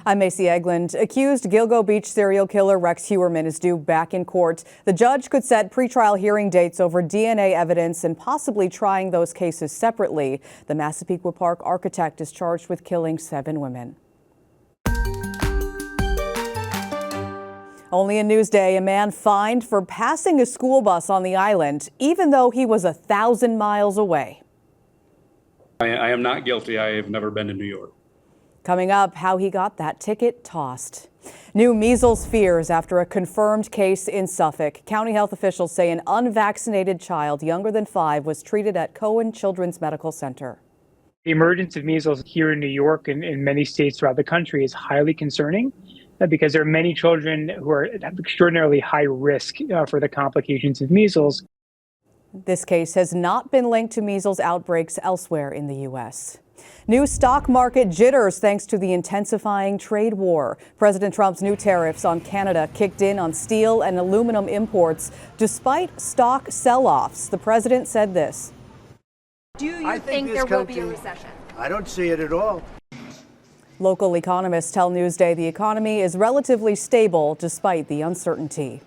I'm Macy Eglund. Accused Gilgo Beach serial killer Rex Heuermann is due back in court. The judge could set pretrial hearing dates over DNA evidence and possibly trying those cases separately. The Massapequa Park architect is charged with killing 7 women. Only in Newsday, a man fined for passing a school bus on the island, even though he was 1,000 miles away. I am not guilty. I have never been to New York. Coming up, how he got that ticket tossed. New measles fears after a confirmed case in Suffolk. County health officials say an unvaccinated child younger than 5 was treated at Cohen Children's Medical Center. The emergence of measles here in New York and in many states throughout the country is highly concerning because there are many children who are at extraordinarily high risk for the complications of measles. This case has not been linked to measles outbreaks elsewhere in the U.S. New stock market jitters thanks to the intensifying trade war. President Trump's new tariffs on Canada kicked in on steel and aluminum imports despite stock sell-offs. The president said this. Do you think there will be a recession? I don't see it at all. Local economists tell Newsday the economy is relatively stable despite the uncertainty.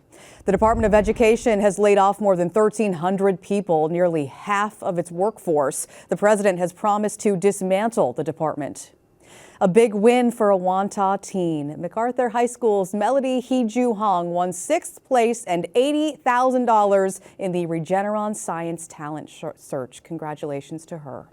The Department of Education has laid off more than 1,300 people, nearly half of its workforce. The president has promised to dismantle the department. A big win for a Wantagh teen. MacArthur High School's Melody Hee-Ju Hong won 6th place and $80,000 in the Regeneron Science Talent Search. Congratulations to her.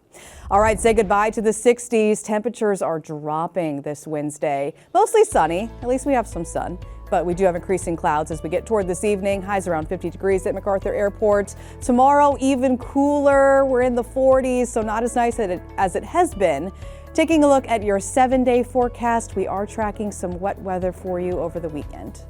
All right, say goodbye to the 60s. Temperatures are dropping this Wednesday. Mostly sunny. At least we have some sun. But we do have increasing clouds as we get toward this evening. Highs around 50 degrees at MacArthur Airport. Tomorrow, even cooler. We're in the 40s, so not as nice as it has been. Taking a look at your 7-day forecast, we are tracking some wet weather for you over the weekend.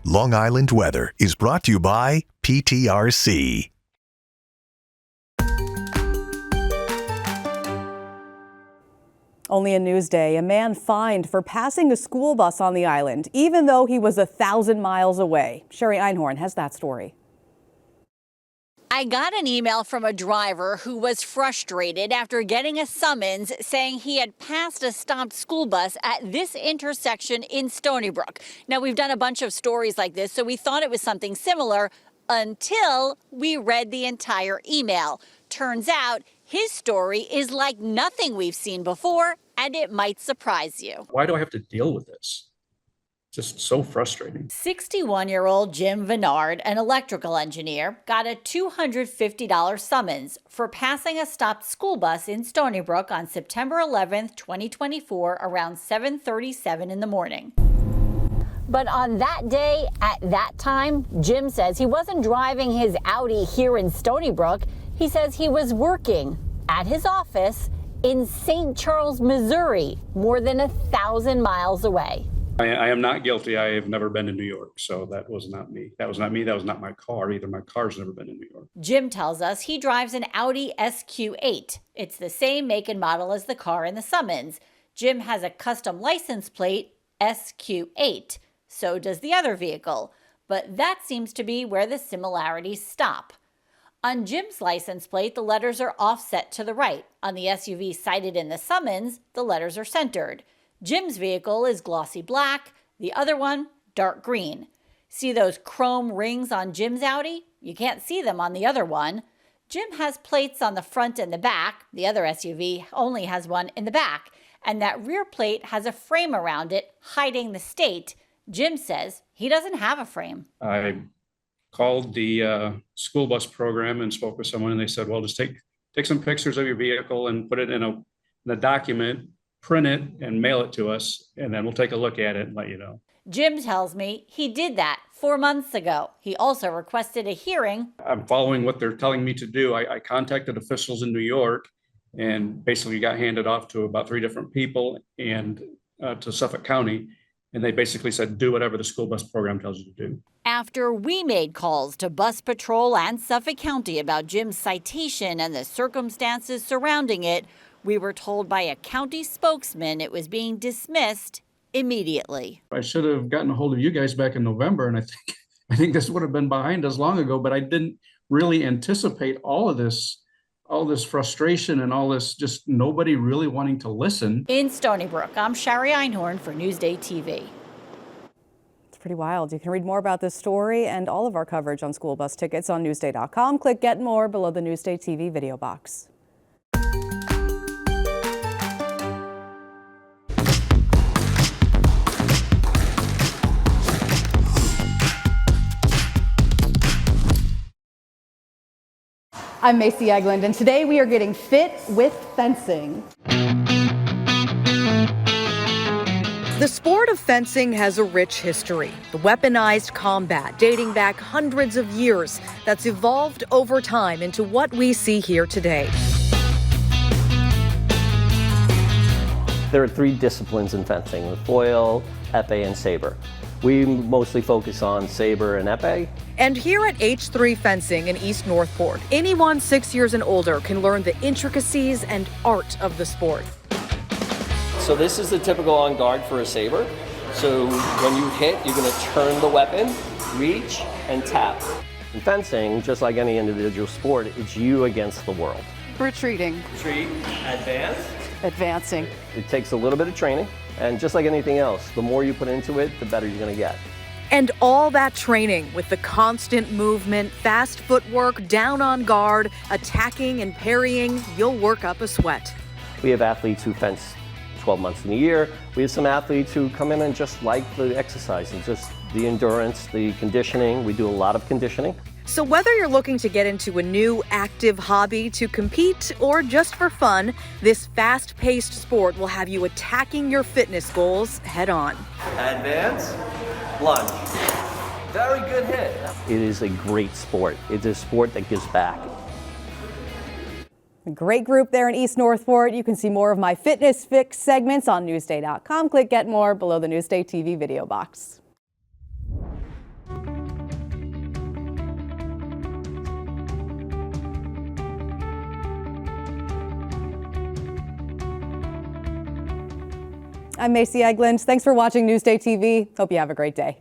Long Island weather is brought to you by PTRC. Only in Newsday, a man fined for passing a school bus on the island, even though he was 1,000 miles away. Sherry Einhorn has that story. I got an email from a driver who was frustrated after getting a summons saying he had passed a stopped school bus at this intersection in Stony Brook. Now, we've done a bunch of stories like this, so we thought it was something similar until we read the entire email. Turns out his story is like nothing we've seen before, and it might surprise you. Why do I have to deal with this? Just so frustrating. 61-year-old Jim Vennard, an electrical engineer, got a $250 summons for passing a stopped school bus in Stony Brook on September 11th, 2024, around 7:37 in the morning. But on that day, at that time, Jim says he wasn't driving his Audi here in Stony Brook. He says he was working at his office in St. Charles, Missouri, more than 1,000 miles away. I am not guilty. I have never been to New York, so that was not me. That was not me. That was not my car either. My car's never been in New York. Jim tells us he drives an Audi SQ8. It's the same make and model as the car in the summons. Jim has a custom license plate, SQ8. So does the other vehicle. But that seems to be where the similarities stop. On Jim's license plate, the letters are offset to the right. On the SUV cited in the summons, the letters are centered. Jim's vehicle is glossy black, the other one dark green. See those chrome rings on Jim's Audi? You can't see them on the other one. Jim has plates on the front and the back. The other SUV only has one in the back. And that rear plate has a frame around it, hiding the state. Jim says he doesn't have a frame. I called the school bus program and spoke with someone, and they said, well, just take some pictures of your vehicle and put it in a document, print it and mail it to us, and then we'll take a look at it and let you know. Jim tells me he did that 4 months ago. He also requested a hearing. I'm following what they're telling me to do. I contacted officials in New York and basically got handed off to about 3 different people and to Suffolk County. And they basically said, do whatever the school bus program tells you to do. After we made calls to Bus Patrol and Suffolk County about Jim's citation and the circumstances surrounding it, we were told by a county spokesman it was being dismissed immediately. I should have gotten a hold of you guys back in November, and I think this would have been behind us long ago, but I didn't really anticipate all this frustration and all this just nobody really wanting to listen. In Stony Brook, I'm Shari Einhorn for Newsday TV. It's pretty wild. You can read more about this story and all of our coverage on school bus tickets on Newsday.com. Click Get More below the Newsday TV video box. I'm Macy Eglund, and today we are getting fit with fencing. The sport of fencing has a rich history. The weaponized combat dating back hundreds of years that's evolved over time into what we see here today. There are 3 disciplines in fencing: the foil, epee, and saber. We mostly focus on saber and epee. And here at H3 Fencing in East Northport, anyone 6 years and older can learn the intricacies and art of the sport. So this is the typical on guard for a saber. So when you hit, you're going to turn the weapon, reach, and tap. In fencing, just like any individual sport, it's you against the world. Retreating. Retreat, advance. Advancing. It takes a little bit of training, and just like anything else, the more you put into it, the better you're going to get. And all that training with the constant movement, fast footwork, down on guard, attacking and parrying, you'll work up a sweat. We have athletes who fence 12 months in a year. We have some athletes who come in and just like the exercise and just the endurance, the conditioning. We do a lot of conditioning. So whether you're looking to get into a new active hobby to compete or just for fun, this fast-paced sport will have you attacking your fitness goals head on. Advance, lunge. Very good hit. It is a great sport. It's a sport that gives back. A great group there in East Northport. You can see more of my Fitness Fix segments on Newsday.com. Click Get More below the Newsday TV video box. I'm Macy Eglund. Thanks for watching Newsday TV. Hope you have a great day.